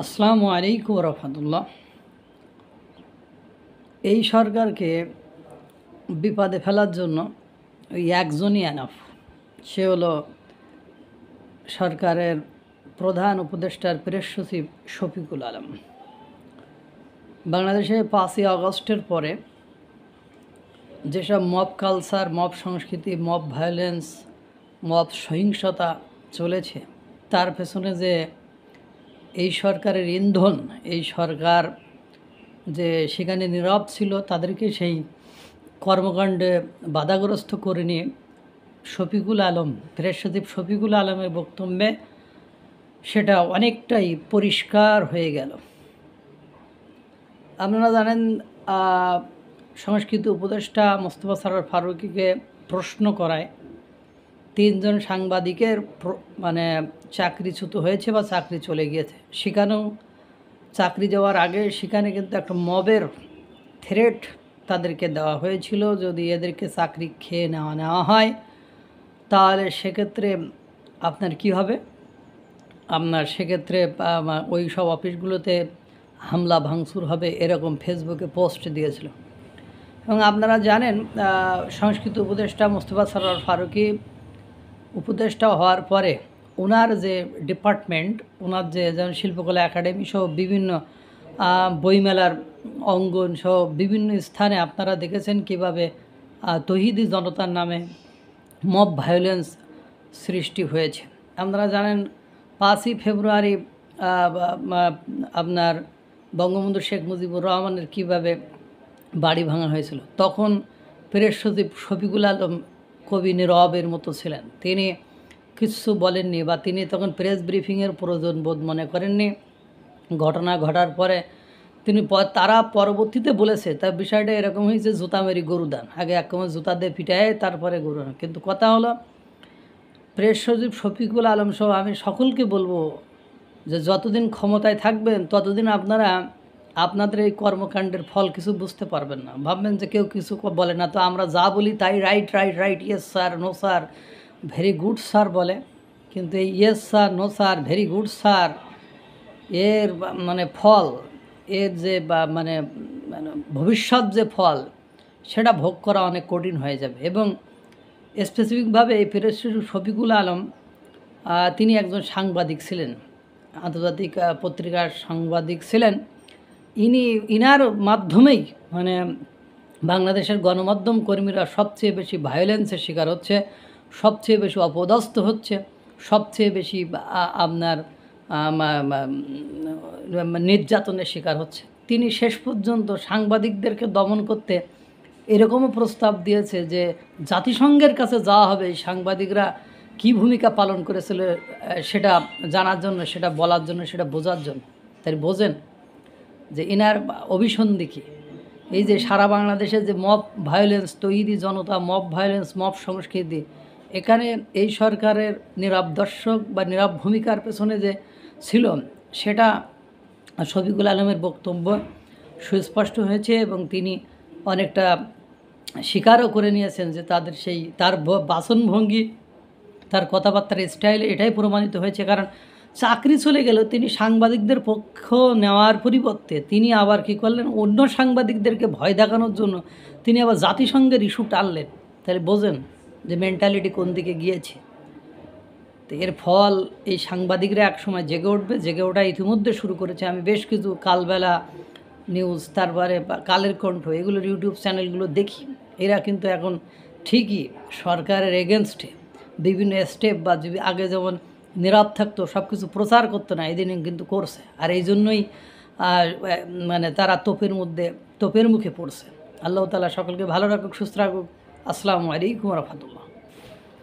আসসালামু আলাইকুম রহমতুল্লাহ। এই সরকারকে বিপদে ফেলার জন্য ওই একজনই এনাফ, সে হলো সরকারের প্রধান উপদেষ্টার প্রেস সচিব শফিকুল আলম। বাংলাদেশে 5ই আগস্টের পরে যেসব মব কালচার, মব সংস্কৃতি, মব ভায়োলেন্স, মব সহিংসতা চলেছে, তার পেছনে যে এই সরকারের ইন্ধন, এই সরকার যে সেখানে নীরব ছিল, তাদেরকে সেই কর্মকাণ্ডে বাধাগ্রস্ত করে নিয়ে শফিকুল আলম, প্রেস সচিব শফিকুল আলমের বক্তব্যে সেটা অনেকটাই পরিষ্কার হয়ে গেল। আপনারা জানেন, সংস্কৃতি উপদেষ্টা মোস্তফা সরোয়ার ফারুকীকে প্রশ্ন করায় 3 জন সাংবাদিকের চাকরিচ্যুত হয়েছে বা চাকরি চলে গিয়েছে। সেখানেও চাকরি যাওয়ার আগে সেখানে কিন্তু একটা মবের থ্রেট তাদেরকে দেওয়া হয়েছিল, যদি এদেরকে চাকরি খেয়ে নেওয়া হয় তাহলে সেক্ষেত্রে আপনার কি হবে, আপনার সেক্ষেত্রে ওই সব অফিসগুলোতে হামলা ভাঙচুর হবে, এরকম ফেসবুকে পোস্ট দিয়েছিল। এবং আপনারা জানেন, সংস্কৃতি উপদেষ্টা মোস্তফা সরোয়ার ফারুকী উপদেষ্টা হওয়ার পরে ওনার যে ডিপার্টমেন্ট, ওনার যে যেমন শিল্পকলা একাডেমি সহ বিভিন্ন বইমেলার অঙ্গন সহ বিভিন্ন স্থানে আপনারা দেখেছেন কিভাবে তৌহিদি জনতার নামে মব ভায়োলেন্স সৃষ্টি হয়েছে। আপনারা জানেন 5ই ফেব্রুয়ারি আপনার বঙ্গবন্ধু শেখ মুজিবুর রহমানের কীভাবে বাড়ি ভাঙা হয়েছিল। তখন প্রেস সচিব শফিকুল আলম কবি নীরবের মতো ছিলেন, তিনি কিছু বলেননি বা তিনি তখন প্রেস ব্রিফিংয়ের প্রয়োজন বোধ মনে করেননি। ঘটনা ঘটার পরে তারা পরবর্তীতে বলেছে, তার বিষয়টা এরকম হয়েছে, জুতা মেরি গরুদান, আগে এক জুতা দিয়ে পিটায় তারপরে গরুদান। কিন্তু কথা হলো, প্রেস সচিব শফিকুল আলম সহ আমি সকলকে বলবো যে যতদিন ক্ষমতায় থাকবেন ততদিন আপনারা আপনাদের এই কর্মকাণ্ডের ফল কিছু বুঝতে পারবেন না। ভাববেন যে কেউ কিছু বলে না, তো আমরা যা বলি তাই right right right, yes sir, no sir, very good sir বলে। কিন্তু এই yes sir, no sir, very good sir এর ফল, এর যে ভবিষ্যৎ যে ফল, সেটা ভোগ করা অনেক কঠিন হয়ে যাবে। এবং স্পেসিফিকভাবে এই প্রেস সচিব শফিকুল আলম তিনি একজন সাংবাদিক ছিলেন, আন্তর্জাতিক পত্রিকার সাংবাদিক ছিলেন। ইনার মাধ্যমেই বাংলাদেশের গণমাধ্যম কর্মীরা সবচেয়ে বেশি ভায়োলেন্সের শিকার হচ্ছে, সবচেয়ে বেশি অপদস্থ হচ্ছে, সবচেয়ে বেশি আপনার নির্যাতনের শিকার হচ্ছে। তিনি শেষ পর্যন্ত সাংবাদিকদেরকে দমন করতে এরকমও প্রস্তাব দিয়েছে যে জাতিসংঘের কাছে যাওয়া হবে এই সাংবাদিকরা কী ভূমিকা পালন করেছিল সেটা জানার জন্য, সেটা বলার জন্য, সেটা বোঝার জন্য। তাই বোঝেন যে ইনার অভিসন্ধি কী। এই যে সারা বাংলাদেশে যে মব ভায়োলেন্স, তৈরি জনতা, মব ভায়োলেন্স, মব সংস্কৃতি, এখানে এই সরকারের নীরব দর্শক বা নীরব ভূমিকার পেছনে যে ছিল, সেটা শফিকুল আলমের বক্তব্য সুস্পষ্ট হয়েছে। এবং তিনি অনেকটা স্বীকারও করে নিয়েছেন যে তার বাচনভঙ্গি, তার কথাবার্তার স্টাইল এটাই প্রমাণিত হয়েছে। কারণ চাকরি চলে গেল, তিনি সাংবাদিকদের পক্ষ নেওয়ার পরিবর্তে তিনি আবার কী করলেন, অন্য সাংবাদিকদেরকে ভয় দেখানোর জন্য তিনি আবার জাতিসংঘের ইস্যু টানলেন। তাহলে বোঝেন যে মেন্টালিটি কোন দিকে গিয়েছে। তো এর ফল এই সাংবাদিকরা একসময় জেগে উঠবে, জেগে ওঠা ইতিমধ্যে শুরু করেছে। আমি বেশ কিছু কালবেলা নিউজ, তারপরে কালের কণ্ঠ, এগুলোর ইউটিউব চ্যানেলগুলো দেখি। এরা কিন্তু এখন ঠিকই সরকারের এগেনস্টে বিভিন্ন স্টেপ, বা আগে যেমন নীরব থাকতো, সব কিছু প্রচার করতো না, এদিন কিন্তু করছে। আর এই জন্যই তারা তোপের মুখে পড়ছে। আল্লাহ তাআলা সকলকে ভালো রাখুক, সুস্থ রাখুক। আসসালামু আলাইকুম রহমতুল্লাহ।